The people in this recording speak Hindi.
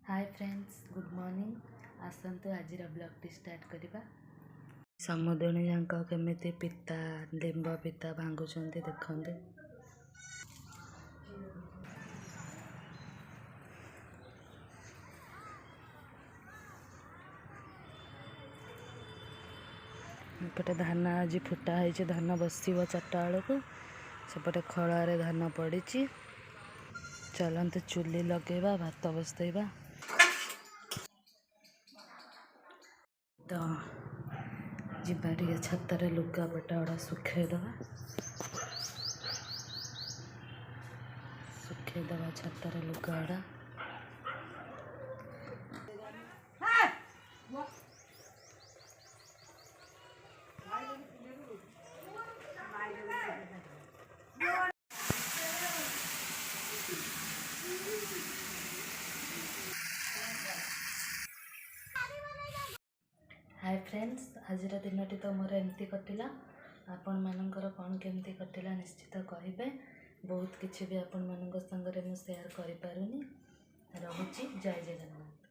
हाय फ्रेंड्स, गुड मॉर्निंग। आसतु आज ब्लॉग स्टार्ट करवा। समुदुणी जाक केमी पिता लिंब पिता भांगुंट देखते। एपटे धान आज फुटा है, धान बस 4टा बेलू सेपटे खड़े धान पड़ी। चलते चुली लगेवा, भात बसेवा। तो जीवा टे छतर लुगापटा गुड़ा सुखेदवा छतर लुगा गुड़ा। हाय फ्रेंड्स, आज दिन तो मोर एमती कटिला। आपण मानकर कौन केमती कटिला निश्चित कहे। बहुत किसी भी आपण मान संगे मुझे शेयर कर पारुनी। रहुची, जय जगन्नाथ।